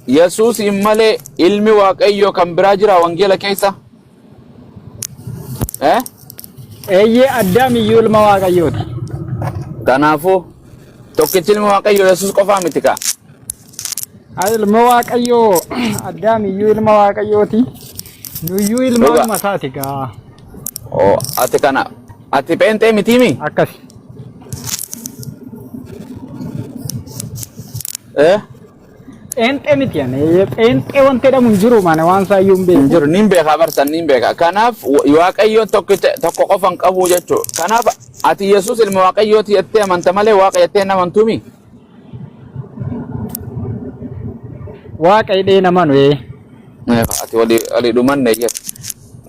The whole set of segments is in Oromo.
Yesuus malee ilmi Waaqayyoo kan biraa jira wangeela keessa? Eeyyee Addaam iyyuu ilma Waaqayyooti. Kanaafuu tokkichi ilma Waaqayyoo Yesuus qofaa miti kaa? Ilma Waaqayyoo Addaam iyyuu ilma Waaqayyooti. Nuyyuu ilma isaati kaa. Ati pheenxee mitiimi? Akkasi. Pheenxee miti ani pheenxee wanti jedhamu hin jiru maana waan saayyuu hin beeku. Jiru nin beekaa bartan nin beekaa. Kanaaf Waaqayyoon tokko qofan qabu jechuudha. Kanaaf ati Yesuus ilma Waaqayyooti jettee amanta malee Waaqa jettee hin amantuumi? Waaqa jedhee namanu ati walii dhumanne jette.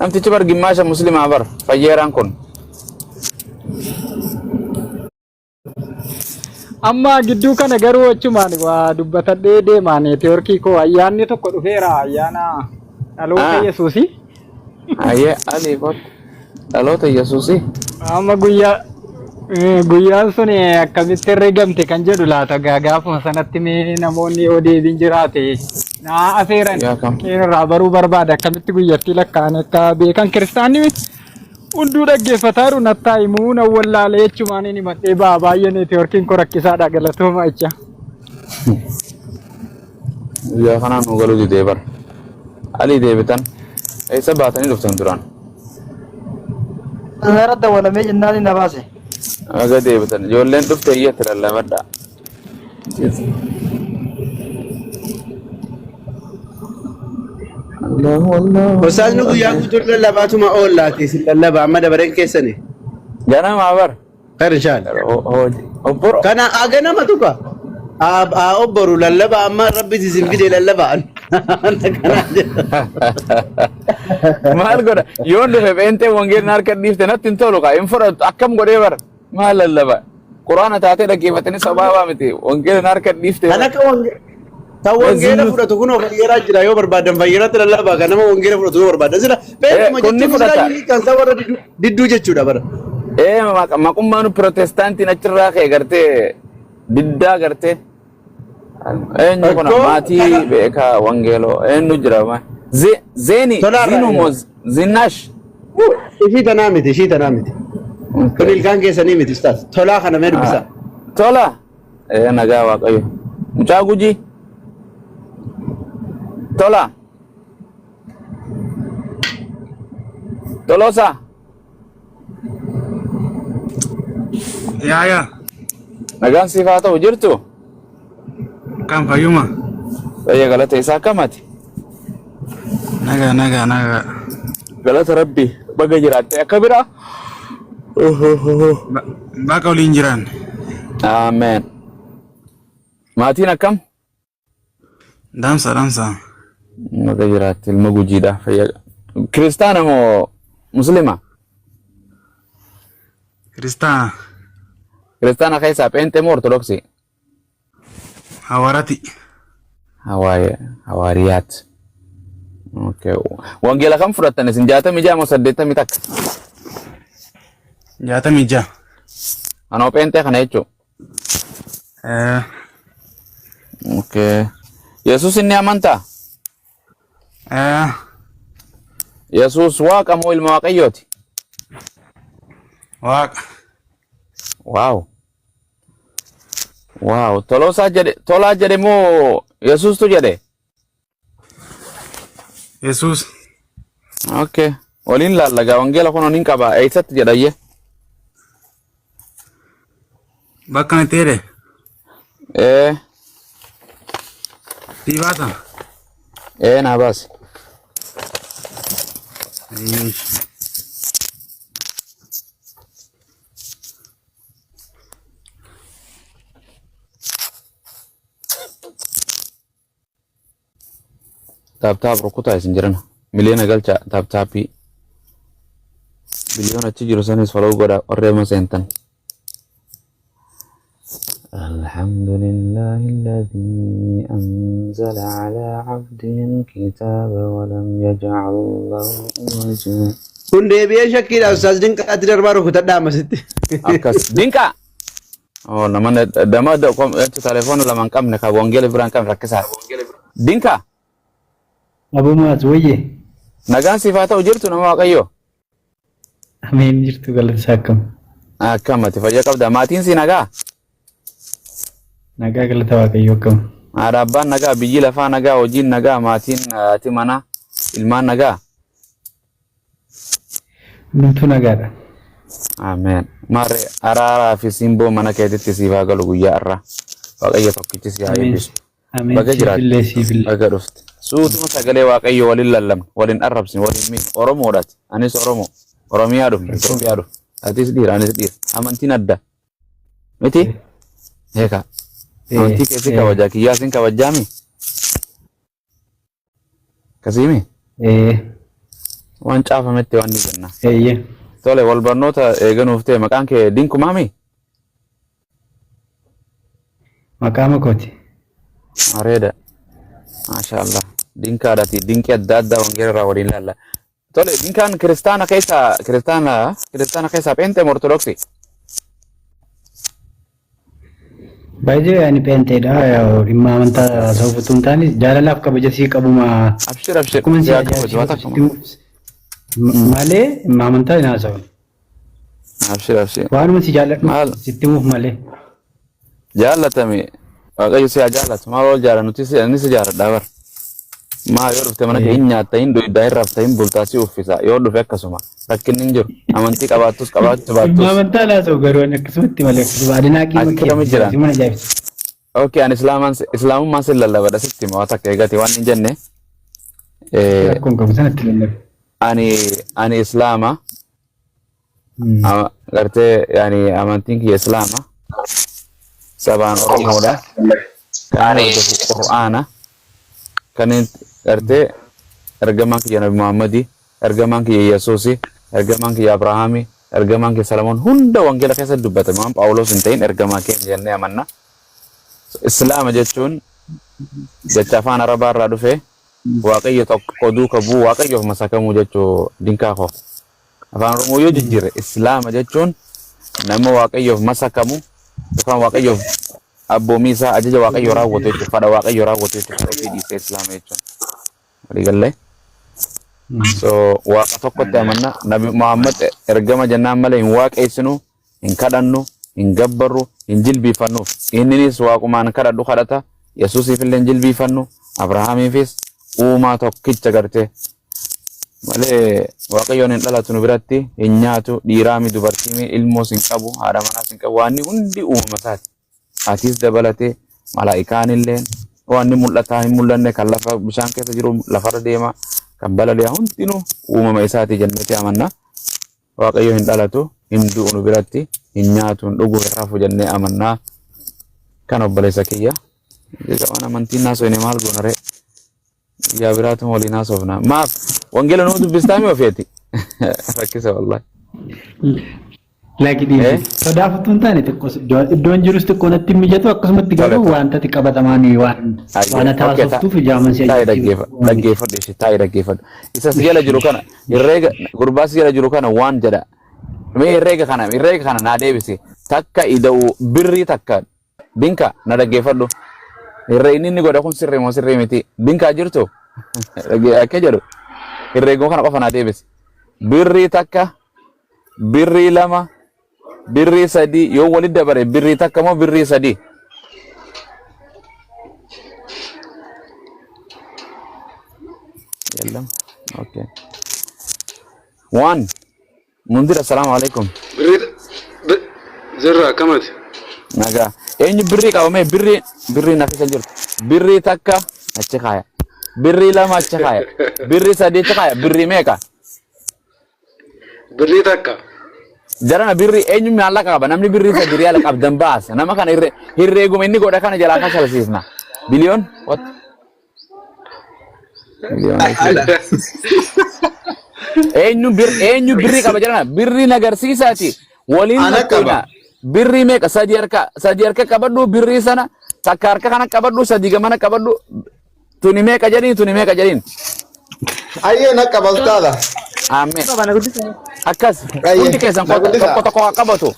Namtichi bar gimmaasha muslimaa bar fayyeeraan kun. Amma gidduu kana garuu achumaan waa dubbatadhee deemaan teorkii koo ayyaanni tokko dhufeera ayyaana dhaloota Yesuusi. Ali kot dhaloota Yesuusi. Amma guyyaan sun akkamitti herreegamte kan jedhu laata gaafuma sanatti namoonni yoo deebiin jiraate naa afeeran irraa baruu barbaada akkamitti guyyattii lakkaan akka beekan kiristaanni hunduu dhaggeeffataa jiru nattaa himuu na wallaalee jechumaan inni madhee baay'ee neetwoorkiin koo rakkisaadha galatooma jecha. Guyyaa kanaan nu galuu didee bara. Alii deebitan eessa baatanii dhuftan duraan? Nara dawalamee jennaan na baase. Aga deebitan ijoolleen dhufte iyyatti lallabadha. Ustaz nu guyyaa guutuu lallabaatuma oollaati si lallaba amma dabareen keessani. Ganama bar. Khair inshallah. Obboro. Kana ganama tuka. Obboru lallaba amma rabbi isin fide lallabaan. Maal godha yoon dhufe beente wangeelni harka dhiifte natti hin tolu kaa hin fudhatu akkam godhee bar maal lallaba quraana taatee dhaggeeffatanii sabaabaa miti wangeelni harka dhiifte. Tahu wangeela fudhatu kunoo fayyeeraa jira yoo barbaadan fayyeeratti lallabaa kan nama wangeela fudhatu yoo barbaadan sila beekuma jechuun sila kan isa warra didduu jechuudha bara. Maqummaanu pirootestaantiin achirraa ka'e gartee diddaa gartee eenyu kuna maatii beekaa wangeeloo eenyu jira zinumo zinash. Ishii tanaa miti. Kun ilkaan keessanii miti ustaas tolaa kana mee dubbisa. Tola nagaa waaqayyo mucaa gujii. Tola. Tolosa. Ya. Nagaan siifaa ta'u jirtu? Kan fayyuma. Fayya galata isaa kamati? Naga. Galata Rabbi baga jiraatte akka biraa? Baqa waliin jiran. Amen. Maatiin akkam? Dansa. Baga jiraatte ilma gujiidha fayya. Kiristaana moo muslima? Kiristaana keessaa pheenxee moo ortodoksii? Hawaarati. Hawaariyaat. Okay. Wangeela kam fudhattan isin 66 moo 80 takka? 66. Anoo pheenxee kana jechuu? Okay. Yesuus inni amantaa? Yesuus waaqa moo ilma waaqayyooti? Waaqa. Wow. Tolaa jedhe moo Yesuustu jedhe? Yesuus. Okay. Waliin laallagaa wangeela kun waliin qaba. Eessatti jedhayye? Bakka itti jedhe? Sii baata? Naa baasi. Taap rukutaa isin jiran miliyoona galcha taapii biliyoona achi jiru sanis follow godha warreema seentan. الحمد لله الذي أنزل على عبده الكتاب ولم يجعل له عوجا. كن ديبي شكيل أستاذ دينكا أدري أربعة كتاب دام ستي. أكس دينكا. Oh, naman dama da kom telefono laman kam ne ka wangele biran kam rakkisa. Dinka. Abu Muaz wayye. Nagaan sifata ujirtu nama Waaqayyo. Amin jirtu galata akkam. Akkamati fayya qabda maatiin si nagaa. Nagaa galata Waaqayyo akkam. Haadha abbaan nagaa biyyi lafaa nagaa hojiin nagaa maatiin ati mana ilmaan nagaa. Nutu nagaadha. Amen. Mare araaraa fi simboo mana keetitti siif haa galu guyyaa irraa. Waaqayyo tokkichi si haa eebbisu. Amin. Baga jiraatu. Siifillee. Baga dhufte. Suutuma sagalee Waaqayyo waliin lallabne waliin arrabsine waliin miidhe Oromoodhaati. Anis Oromoo. Oromiyaa dhufne Itoophiyaa dhufne. Atis dhiira anis dhiira. Amantiin adda. Miti? Eeka. Amantii keessi kabajaa kiyyaa sin kabajaami? Kasiimi? Waan caafametti waan ni jenna. Tole wal barnoota eeganuuf ta'e maqaan kee Dinkumaami? Maqaa kooti. Areeda. Maashaallah. Dinkaadhaati. Dinqii adda addaa wangeera irraa waliin laalla. Tole dinkaan kiristaana keessa Peenteem Ortodoksii? Baay'ee ani Peenteedha. Dhimma amantaa soofutuu hin taane jaalalaaf kabajasii qabuma. Abshir. Malee amantaa hin haasa'u. Abshir. Waanuma si jaalladhu sitti muuf malee. Jaallatame Waaqayyo si haa jaallatu maal ol jaala nuti ni si jaalladha bar. Maa yoo dhufte mana kee hin nyaatta hin dhuyiddaa hin rafta hin bultaa si uffisa yoo dhufe akkasuma rakkinni hin jiru amantii qabaattus qabaachuu baattus. Amantaa laasa'u garuu akkasumatti malee baadinaa qiima keessa si mana jaabisa. Okay ani islaamummaan sin lallabadha sitti maa takka eegate waan hin jenne. Kun qabu sanatti lallabe. Ani islaama gartee yani amantiin kiyya islaama sabaan Oromoodha kan hordofu Qur'aana kan gartee ergamaan kiyya Nabi Muhammadi ergamaan kiyya Yesuusi ergamaan kiyya Abrahaami ergamaan kiyya Salamoon hunda wangeela keessa dubbata maan Phaawulos hin ta'in ergamaa keenya jennee amanna. Islaama jechuun jecha afaan Arabaa irraa dhufe Waaqayyo tokko duuka bu'u Waaqayyoof masakamuu jechuu dinkaa koo. Afaan Oromoo yoo jijjiirre Islaama jechuun nama Waaqayyoof masakamu yookaan Waaqayyoof abboomii isaa ajaja Waaqayyoo raawwatu jechuudha. Fedha Waaqayyoo raawwatu jechuudha. Ofii dhiisee Islaama jechuudha. Waliigallee. So Waaqa tokkotti amanna Nabi Muhammad ergama jennaan malee hin waaqeessinu, hin kadhannu, hin gabbarru, hin jilbiifannuuf. Inninis Waaqumaan kadhadhu kadhata. Yesuusiif illee hin jilbiifannu. Abrahaamiifis uumaa tokkicha gartee. Malee Waaqayyoon hin dhalatu nu biratti hin nyaatu dhiiraami dubartiimi ilmoos hin qabu haadha manaas hin qabu waan hundi uumama isaati. Atis dabalatee malaa'ikaan illee waan mul'ataa hin mul'anne kan lafa bishaan keessa jiru lafarra deema kan balali'a hundinuu uumama isaati jennee amanna. Waaqayyo hin dhalatu hin du'u nu biratti hin nyaatu hin dhugu hin rafu jennee amanna. Kan obboleessa kiyya. Waan amantiin naasoo inni maal goonaree? Yaa biraatu waliin haasofna. Maaf wangeela nu dubbistaami ofeeti. Rakkisa wallahi. Lagi sodaafatuun taane iddoon jirus xiqqoo natti mijatu akkasumatti garuu wanta qabatamaan waan taasiftuuf ijaaman si dhaggeeffadhu ishee taa'ee dhaggeeffadhu. Isa si jala jiru kana herreega gurbaa si jala jiru kana waan jedha. Mee herreega kana naa deebisi. Takka ida'u birrii takka dinka na dhaggeeffadhu. Herreegni inni godha kun sirrii moo sirrii miti. Dinkaa jirtu akka jedhu herreeguma kana qofa naa deebisi. Birrii takka birrii lama birrii sadii yoo walitti dabare birrii takka moo birrii sadii? Yallam. Okay. One. Mundir assalamu alaikum. Zirra kamati. Naga. Eenyu birrii qabame birrii na keessa jirtu. Birrii takka achi kaaya. Birrii lama achi kaaya. Birrii sadii achi kaaya. Birrii meeqa? Birrii takka. Jarana birrii eenyu maallaqa qaba namni birrii sadii riyaala qabdan baasa nama kana herreeguma inni godha kana jalaa kan salsiisna. Biliyoon? What? Eenyu birrii qaba jarana birrii nagarsiisaati waliin naqqina. Birrii meeqa sadii harka qabadhu birrii sana takka harka kana qabadhu sadii gamana qabadhu tuni meeqa jedhiin. Ayyee na qabaltaadha. Amen. Akkas hundi keessan tokko qabatu.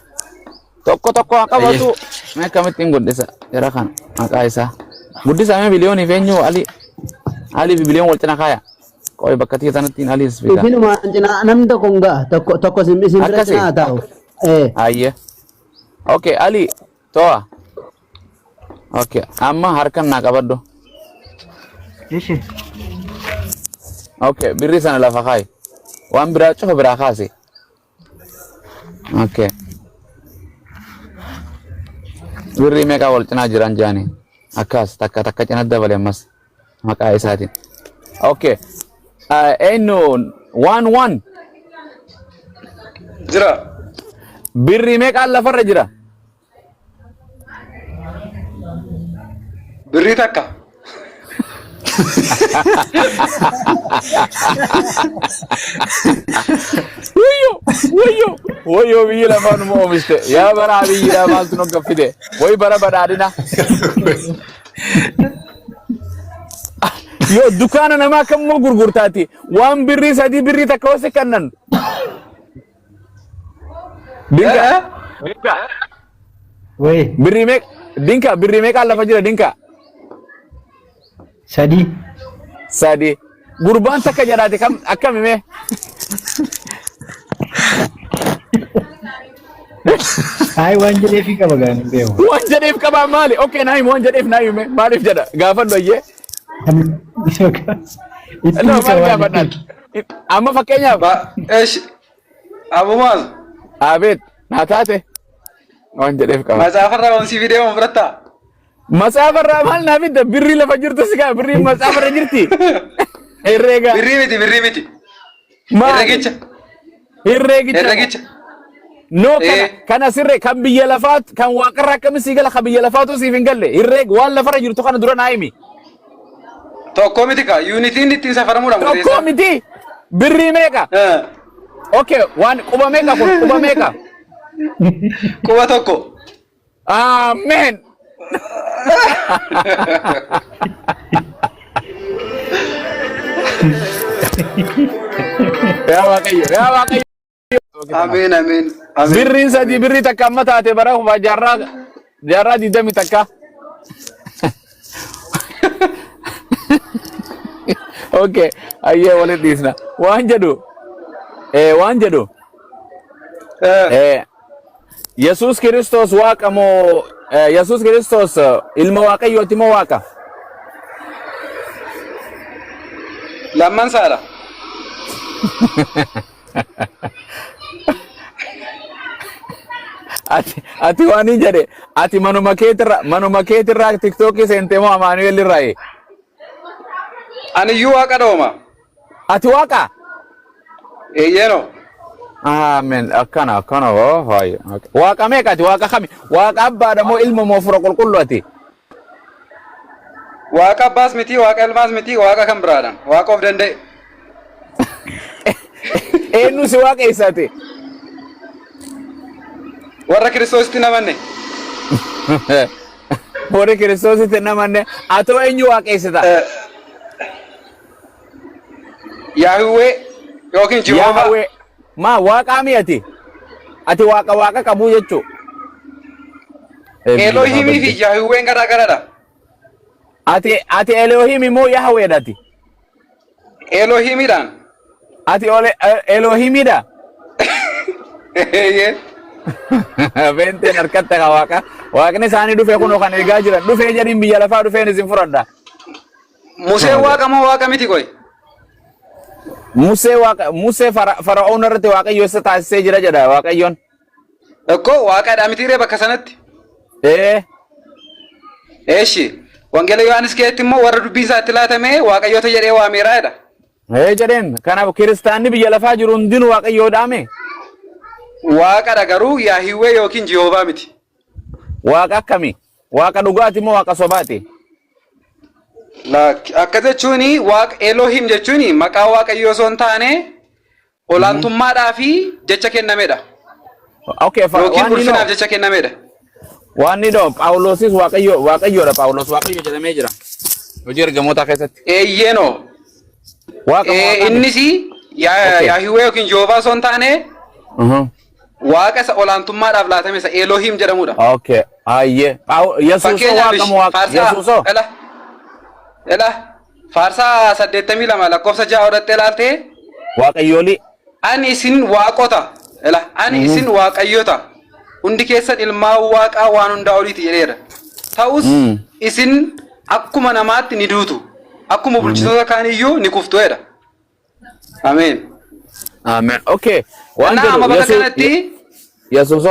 tokko qabatu mee kamittiin guddisa jara kan maqaa isaa guddisa mee biliyoonii feenyu ali biliyoon wal cina kaya qoy bakka tii sanattiin ali isbita Ifinuma namni tokko ngaa tokko isin bira cinaa taa'u. ayye okay ali toa okay amma harkan naa qabaddo Ishi. okay birri sana lafa kai waan biraa cufa biraa kaase okay birri meeqa wal cinaa jiran jaani akkas takka cina dabale ammas maqaa isaatiin okay eenyu 1-1 Jira. birri meeqa lafarra jira Birrii takka. Wayyo biyyi lafaan nu oomishte yaa bara biyyi lamaan sun gaffide way bara badhaadhina yo dukaana namaa kammoo gurgurtaati waan birrii sadii birrii takka wasi kannan dinka Wai, birrii meeqa lafa jira dinka sadi gurbaan takka jedhaate kam akkami mee hai wan jedhee fi qaba gaani beeku. waan jedheef qabaa maali okay naayim waan jedheef naayim maaliif jedha gaafadhu ayyee no maal gaafadhaan amma fakkeenyaaf Abu Maal. abeet naa taate waan jedheef qaba Macaafarraa wansi viidiyoo fudhatta. Macaafarraa maal naa fidda birrii lafa jirtu sigaa birrii macaafarra jirti herreega Birrii miti. maal Herregicha. herreegicha no kana sirre kan biyya lafaat kan waaqarra akkamisi gala kan biyya lafaatu siif hin galle herreeg waan lafarra jirtu kana dura naa himi Tokko miti ka unitiin ittiin safaramuudha murteessa. tokko miti birrii meeqa okay waan quba meeqa kun quba meeqa Quba tokko. amen ya waaqayyo Amin. birriin sadii birrii takka amma taate bara kufa jaarraa digdami takka okay ayyee walit dhiisna waan jedhu Yesus Kristos waaqa moo Yesus Kristos ilma waaqayyooti moo waaqa Lamman saadha. ati waan hin jedhe ati manuma keetirraa tiktokii seentee moo Amaanu'eel irraa Ani iyyuu waaqa dhooma. ati waaqa Eeyyeno. amen akkana hoy waaqa meeqa ati waaqa kami waaqa abbaadha moo ilma moo fura qulqullu ati Waaqa abbaas miti, waaqa ilmaas miti, waaqa kan biraadhaan. Waaqa of danda'e. eenyu si waaqa isaati Warra Kiristoositti namanne. warri Kiristoositti namanne atoo eenyu waaqeessita Yaahuwee yookiin Jihoovaa. Yahweh ma waaqa mi ati waaqa qabu jechuu Elohimii fi Yaahuween garaa garaadha. ati Elohimi moo Yahweh dati Elohimiidhaan. ati Elohimidha Eeyyee. benteen harkatta ka waaqni isaanii dhufee kunoo kan eegaa jiran dhufee jedhin biyya lafaa dhufeen isin fudhadha Museen waaqa moo waaqa miti koy? Musee fara'oon irratti waaqayyo isa taasisee jira jedha waaqayyoon Tokko waaqadha mitiiree bakka sanatti. Eeshi. Wangeela Yohaanis keessatti immoo warra dubbiin isaatti laatamee waaqayyoota jedhee waameeraa jedha. jedheen kanaaf kiristaanni biyya lafaa jiru hundinuu waaqayyoodhaame Waaqadha garuu Yaahiwee yookiin Jihoovaa miti. waaqa akkamii waaqa dhugaati moo waaqa sobaati Akka jechuuni waaqa Elohim jechuuni maqaa waaqayyoo osoo hin taane olaantummaadhaa fi jecha kennamedha. okay Yookiin ulfinaaf jecha kennamedha. waan ni dho Phaawulosis waaqayyoodha Phaawulos waaqayyo jedhamee jira hojii ergamootaa keessatti Eeyyeenoo. Innis Yaahiwee yookiin Jihoovaa osoo hin taane waaqa isa olaantummaadhaaf laatame isa Elohim jedhamudha. Okay. Ayye. Yesuus waaqa mo waaqa. Yesuus. Ela faarsaa 82 lakkoofsa 6 hodhattee ilaalte Waaqayyooli. ani isin waaqota ani isin waaqayyota hundi keessan ilmaa waaqaa waan hundaa oliiti jedheera. Ta'us isin akkuma namaatti ni duutu. Akkuma bulchitoota kaaniyyuu ni kuftu jedha. Amen. Amen. Okay. Waan Nama jedhu bakka kanatti Yesuus.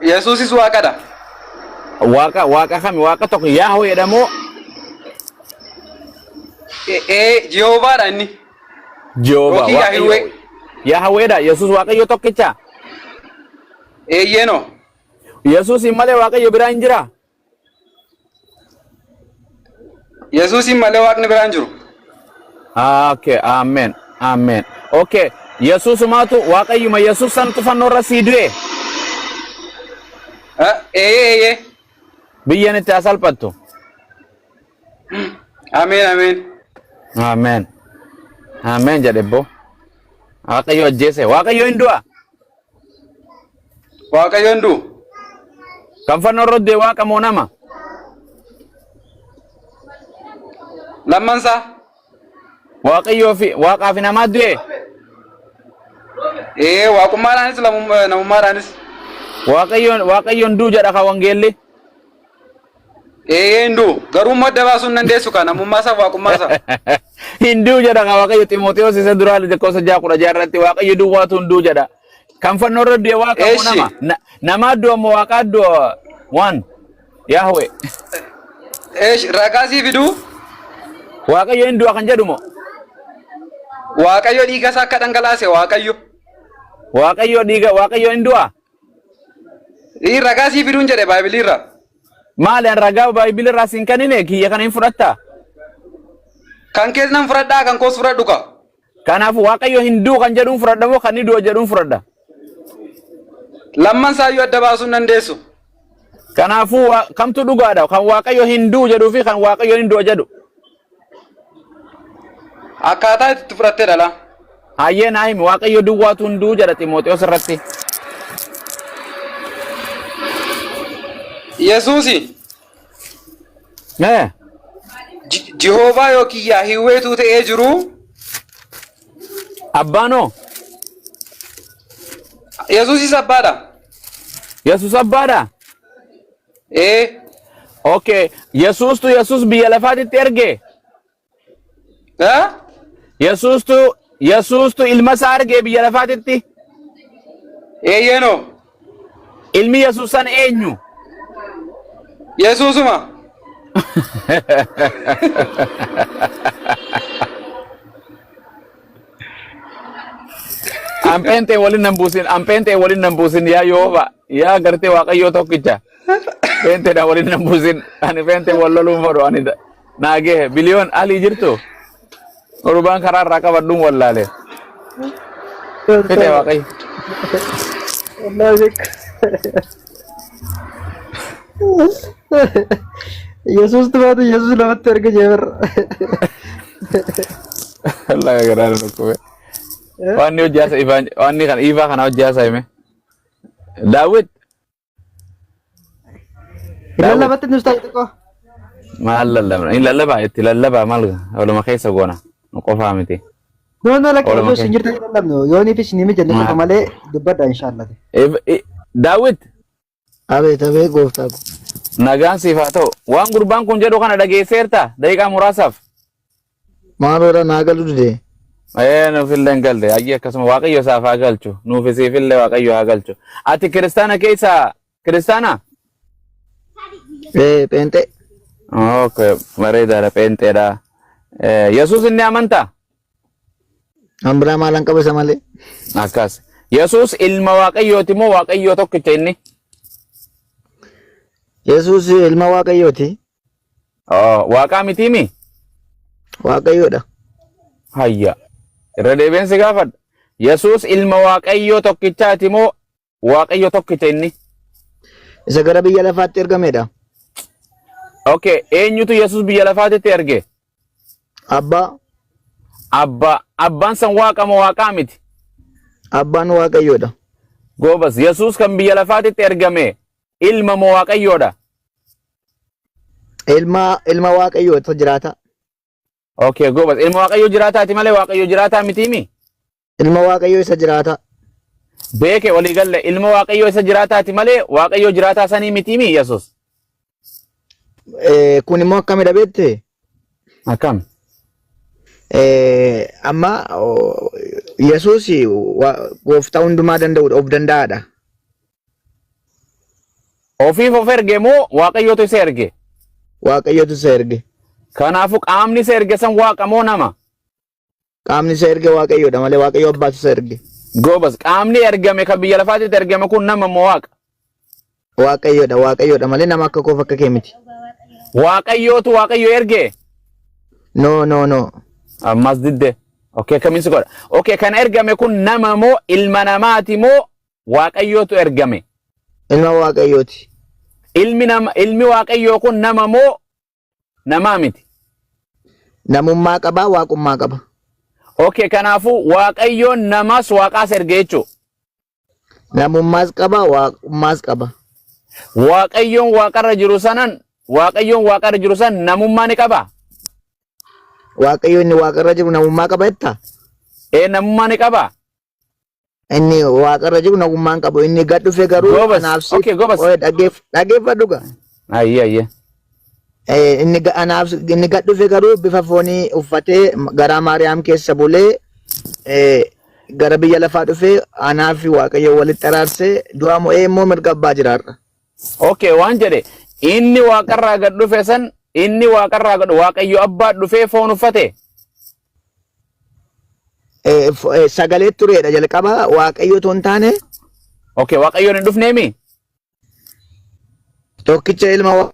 Yesuusis waaqadha. Waaqa kami waaqa tokko Yahweh jedhamoo Jehovahadha inni. Jehovah. Yookiin Yahweh. Yahwehdha. Yesuus waaqayyo tokkicha. Eeyyeno. Yesuus malee waaqayyo biraa hin jira. Yesuusin malee waaqni biraan jiru. Okay. Amen. Amen. Okay. Yesuus maatu waaqayyuma Yesuus santu fannoorra sii du'e. Eeyyee. Biyyan itti asalphattu. Amen. Amen. Amen. Amen jedhebbo. Waaqayyo ajjeese. Waaqayyo hin du'a. Waaqayyoon du'u. Kan fannoorra du'e waaqa moo nama? Lammansaa. Waaqayyoo fi waaqaa fi namaa du'e. Waaqummaadhaanis namummaadhaanis. Waaqayyoon du'u jedha kan wangeelli. Hin du'u. Garuu madda baasuu hin dandeessu kan namummaasaaf waaqummaasaaf. Hin du'u jedha kan waaqayyo Ximootewoos isa duraa lakkoofsa 6:16 irratti waaqayyo duwwaatu hin du'u jedha. Kan fannoorra du'e waaqa moo nama? Namaa du'a moo waaqaa du'a? Waan Yahweh. Ragaa sii fiduu. Waaqayyo hin du'a kan jedhu moo? Waaqayyo dhiiga isaa akka dhangalaase Waaqayyo. Waaqayyo hin du'a? Ragaa sii fiduun jedhe Baaybiliirra. Maali an ragaa Baaybiliirraa siin kennine kiyya kana hin fudhatta? Kan kees nan fudhadhaa kan koos fudhadhu ka. Kanaaf waaqayyo hin du'u kan jedhuun fudhadha moo kan ni du'a jedhuun fudhadha? Lamman saayyuu adda baasuu hin dandeessu. Kanaafuu kamtu dhugaadha? Kan waaqayyo hin du'u jedhuu fi kan waaqayyo hin du'a jedhu. Akkaataa itti fudhattee dhala. Hayyee naa himi waaqayyo duwwaatu hin du'u jedha Ximootewoos irratti. Yesuusi. Jehovaa yookiin Yahweetu ta'ee jiru. Abbaanoo. Yesuusis abbaadha. Yesuus abbaadha? Okay. Yesuus biyya lafaatitti erge. Yesuustu ilma isaa erge biyya lafaatitti. Eeyyeno. Ilmi Yesuus san eenyu? Yesuusuma. Ampente walin nan buusin yaa Yehova yaa gartee waaqayyoo tokkicha. Pente da walin nan buusin ani pente walloluun fodhu ani naagee biliyoon alii jirtu. Urubaan karaa irraa qabadhuun wallaale. Fide waaqayyo. Yesuus tubaatu Yesuus lamatti erga jeebarra. Allah garaa dhukkube. Wanni hojjaasa ifaan wanni kan ifaa kana hojjaasa hime. Daawit. Lallabatti nus taa'e xiqqoo. Maal lallabna? Inni lallabaa itti lallabaa maal waluma keessa goona nu qofaa miti. Noon ala qabu sin jirta lallabnu yooni fi sinimi jenne qofa malee dubbadha inshallah. Daawit. Abee gooftaa ko. Nagaan siif haa ta'u waan gurbaan kun jedhu kana dhageesseerta daqiiqaa muraasaaf. Maaloodha naa galu dide. Nuufillee hin galle ayyee akkasuma waaqayyo isaaf haa galchu nuufi siifillee waaqayyo haa galchu. Ati kiristaana keessa kiristaana? Pheenxee. Okay bareedaadha pheenxeedha. Yesuus inni amantaa? An biraa maalan qaba isa malee. Akkas. Yesuus ilma waaqayyooti moo waaqayyoo tokkicha inni? Yesuus ilma waaqayyooti. Waaqaa mitiimi? Waaqayyoodha. Hayya. Irra deebiinsi gaafadha. Yesuus ilma waaqayyoo tokkichaati moo waaqayyo tokkicha inni? Isa gara biyya lafaatti ergamedha. Okay, eenyutu Yesuus biyya lafaatti erge? Abbaa. Abbaan san waaqa moo waaqaa miti? Abbaan Waaqayyoodha. Goobas Yesuus kan biyya lafaatitti ergame ilma moo Waaqayyoodha? Ilma Waaqayyoota jiraata. Okay, goobas ilma Waaqayyoo jiraataati malee Waaqayyoo jiraataa mitiimi? Ilma Waaqayyoo isa jiraata. Beeke walii galle ilma Waaqayyoo isa jiraataati malee Waaqayyoo jiraataa sanii mitiimi Yesuus? Kun immoo akkamidha beekte? Akkam? Amma Yesuus gooftaa hundumaa danda'udha, of danda'aadha. Ofiif of erge moo Waaqayyootu isa erge? Waaqayyootu isa erge. Kanaafuu qaamni isa erge san Waaqa moo nama? Qaamni isa erge Waaqayyoodha malee Waaqayyo abbaatu isa erge. Goobas qaamni ergame kan biyya lafaatitti ergame kun nama moo Waaqa? Waaqayyoodha malee nama akka koof akka kee miti. Waaqayyootu Waaqayyo erge? No. Ammas didde. Okay, kamiin godha. Okay, kan ergame kun nama moo ilma namaati moo Waaqayyootu ergame? Ilma Waaqayyooti. Ilmi Waaqayyoo kun nama moo namaa miti? Namummaa qaba, waaqummaa qaba. Okay, kanaafuu Waaqayyoon namas Waaqaas erge jechuudha. Namummaas qaba, waaqummaas qaba. Waaqayyoon Waaqarra jiru san namummaa ni qaba? Waaqayyo inni waaqarra jiru namummaa qaba jetta? Namummaa ni qaba? Inni waaqarra jiru namummaa qabu. Inni gad dhufe garuu anaafsi. Okay, goobas. Dhaggeeffadhu gaa. Ayye. Inni gad dhufe garuu bifa foonii uffatee gara Maariyaam keessa bulee gara biyya lafaa dhufe anaafi Waaqayyo walitti araarsee du'a mo'ee immoo mirga abbaa jiraarra. Okay, waan jedhe inni waaqarraa gad dhufe san Waaqayyo abbaa dhufee foon uffate? Sagalee tureedha jalqaba Waaqayyo ton taane. Okay, Waaqayyoon hin dhufneemi? Tokkicha ilma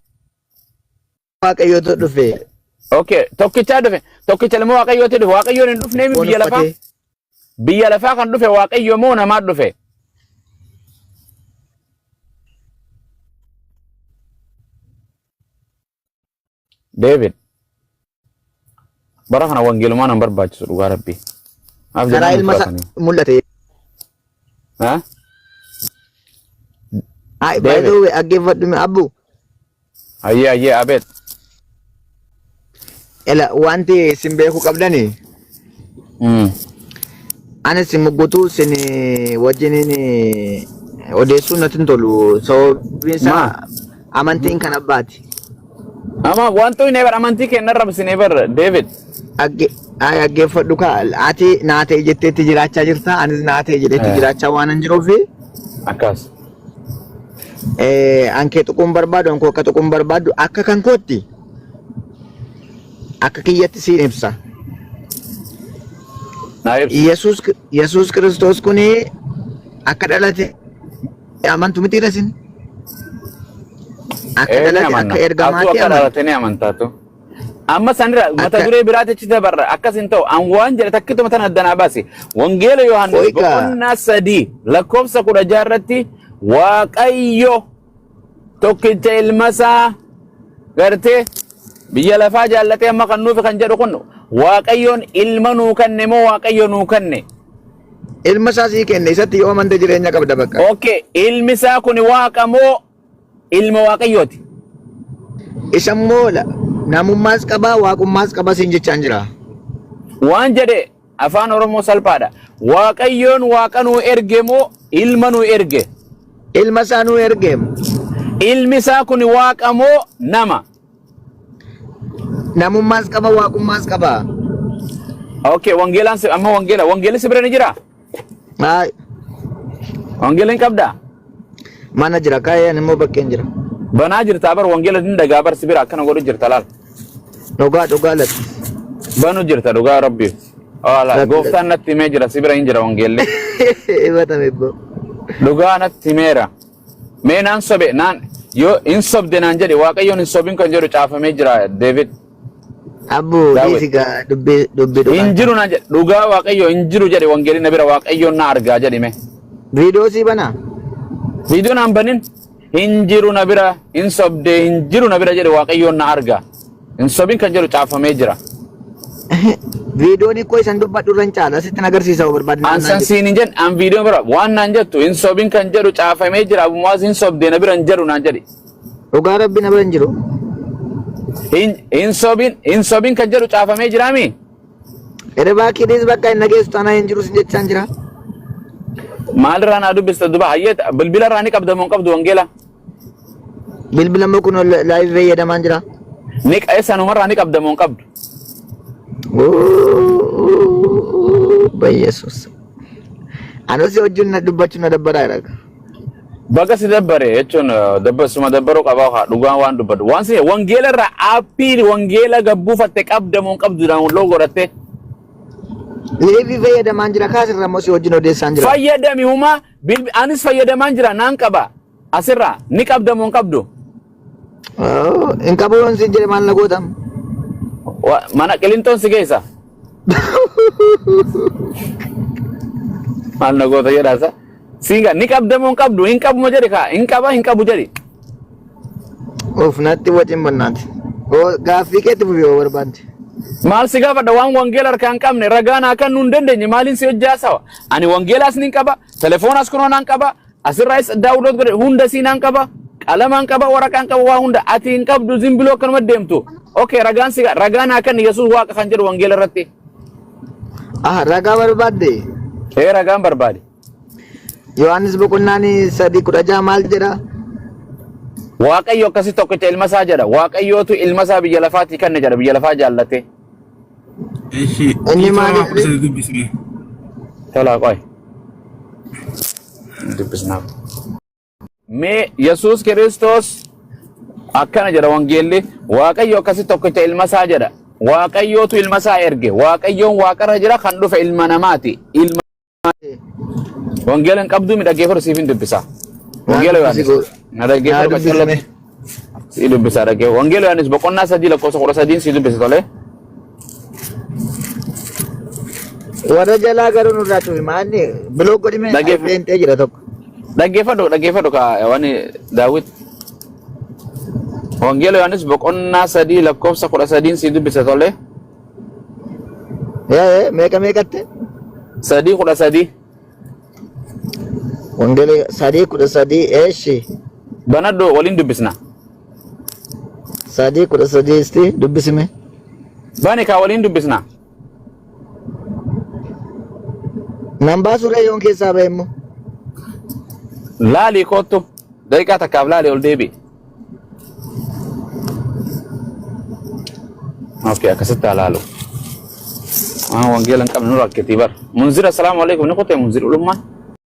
Waaqayyootu dhufe. Okay, tokkicha dhufe. Tokkicha ilma Waaqayyootu dhufe. Waaqayyoon hin dhufneemi biyya lafaa? Biyya lafaa kan dhufe Waaqayyo moo namaa dhufe? David. Bara kana wangeelumaan hin barbaachisu dhugaa Rabbii. Karaa ilma isaa mul'ate. By the way, dhaggeeffadhu abbu. Ayyee abeet. Wanti sin beekuu qabdani. Ani sin muggutuu sin wajjiniin odeessuun natti hin tolu. Sababiin isaa amantiin kan abbaati. Ama wanto inni eber amantii kenna rabsin eber David. Dhaggeeffadhu kaa ati naatee jetteetti jiraachaa jirta. Anis naatee jedheetti jiraachaa waan hin jiruufi. Akkas. Ankee tuquun barbaadu ankoo akka tuquun barbaadu akka kan kootti akka kiyyatti siin ibsa. Yesuus Kiristoos kuni akka dhalate amantu miti dhasin. Akka dhalate akka ergamaatti amantaatu. Amma sanira mata duree biraatti achi dabarra akkas hin ta'u an waan jedhe takkituma tan addanaa baase wangeela Yohaannis boqonnaa 3 lakkoofsa 16 irratti Waaqayyo tokkicha ilma isaa gartee biyya lafaa jaallatee amma kan nuuf kan jedhu kun Waaqayyoon ilma nuu kenne moo Waaqayyo nuu kenne? Ilma isaa sii kenne isatti yoo amante jireenya qabda bakka. Okay, ilmi isaa kun Waaqa moo ilma Waaqayyooti? Isa immoo namummaas qaba waaqummaas qaba siin jechaan jira. Waan jedhe afaan Oromoo salphaadha. Waaqayyoon Waaqa nuu erge moo ilma nuu erge? Ilma isaa nuu erge. Ilmi isaa kun Waaqa moo nama? Namummaas qaba waaqummaas qaba. Okay, amma wangeelli si bira ni jira? Wangeelli hin qabda? Mana jira kaayaan immoo bakkeen jira. Banaa jirta bar wangeela din dagaa bar si bira akkana godhu jirta laal. Dhugaa latti. Banu jirta dhugaa Rabbi. Wala gooftaan natti himee jira si bira hin jira wangeelli. Himatame boo. Dhugaa natti himeera. Mee naan sobe naan yoo hin sobde naan jedhe Waaqayyoon hin sobin kan jedhu caafamee jira David. Abbo dhiisiga dubbi dhugaa. Hin jiru naan jedhe dhugaa Waaqayyo hin jiru jedhe wangeelli na bira Waaqayyoon na argaa jedhe mee. Viidiyoo si bana. Viidiyoo naan banin hin jiru na bira hin sobde hin jiru na bira jedhe Waaqayyoon na argaa. Hin sobin kan jedhu caafamee jira. Viidiyoon ikkoo isan dubbadhu irra hin caala asitti agarsiisa barbaadna. Ansan siin hin jedhu an viidiyoo bira waan naan jettu hin sobin kan jedhu caafamee jira abummaas hin sobdee na bira hin jedhu naan jedhi. Dhugaa rabbi na bira hin jiru. Hin sobin kan jedhu caafamee jiraami. Baakidis bakka hin nageessu taanaa hin jiru sin jechaan jira. Maalirraa naa dubbista duba hayyeeta bilbila irraa ni qabda moo hin qabdu wangeela. Bilbila moo kun laayif fayyadamaan jira. Ni sanumarraa ni qabda moo hin qabdu. Yesus. Anos wajjin na dubbachuu na dabbaraa jira. Baga si dabbare jechuun suma dabbaruu qabaa haa dhugaan waan dubbadhu. Waan si wangeela irraa aappii wangeela gabbuufatte qabda moo hin qabdu loo godhatte. Leevi fayyadamaan jira kaasirra moo si wajjin odeessaan jira. Fayyadami huma anis fayyadamaan jira naan qaba asirraa ni qabda moo hin qabdu. Hin qabu yoon si jedhe maal na gootam. Mana qilintoon si keessa. Maal na goota jedhaasa. Siinga ni qabda moo hin qabdu hin qabu moo jedhe kaa hin qaba hin qabu jedhi. Of natti wajjin bannaati. Gaaffii keetti fufi yoo barbaadde. Maal si gaafadha waan wangeela harkaa hin qabne ragaa naa kennuu hin dandeenye maaliin si hojjaasawa. Ani wangeelaas ni qaba telefoonas kunoo naan qaba asirraas daawuloot godhe hunda sii naan qaba qalamaan qaba waraqaan qaba waa hunda ati hin qabdu zimbiloo akkanuma deemtu. Okay ragaan si ragaa naa kenni Yesuus waaqa kan jedhu wangeela irratti. Ragaa barbaadde. Ragaan barbaade. Yohaannis boqonnaan 3:16 maal jedha? Waaqayyo akkasi tokkicha ilma isaa jedha. Waaqayyootu ilma isaa biyya lafaatii kenne jedha biyya lafaa jaallate. Inni maaliif? Tola qoy. Dubbisnaaf. Mee Yesuus Kiristoos akkana jedha wangeelli Waaqayyo akkasi tokkicha ilma isaa jedha. Waaqayyootu ilma isaa erge. Waaqayyoon waaqarra jira kan dhufe ilma namaati. Wangeela hin qabdu midhageeffatu siif hin dubbisa. Wangeela Yohaannis. Na dhaggeeffatu bacallate. Si dubbisa dhaggeeffatu. Wangeela Yohaannis boqonnaa 3:13 si dubbisa tolee. Warra jalaa garuu nurraa tufi maanni biloo godhime deemtee jira tokko. Dhaggeeffatu ka waan Daawit. Wangeela Yohaannis boqonnaa 3:13 si dubbisa tolee. Meeqatte? 3:13. Wangeela 3:13 eeshi. Banaddo waliin dubbisna. 3:13 isti dubbisime. Bani ka waliin dubbisna. Nambaa suree yoon keessaa ba'e immoo. Laali kottu daqiiqaa takkaaf laali ol deebi. Okay akkasitti alaalu. Wangeela hin qabne nu rakkiti bar. Munzir assalaamu alaikum ni qote munzir ulummaan.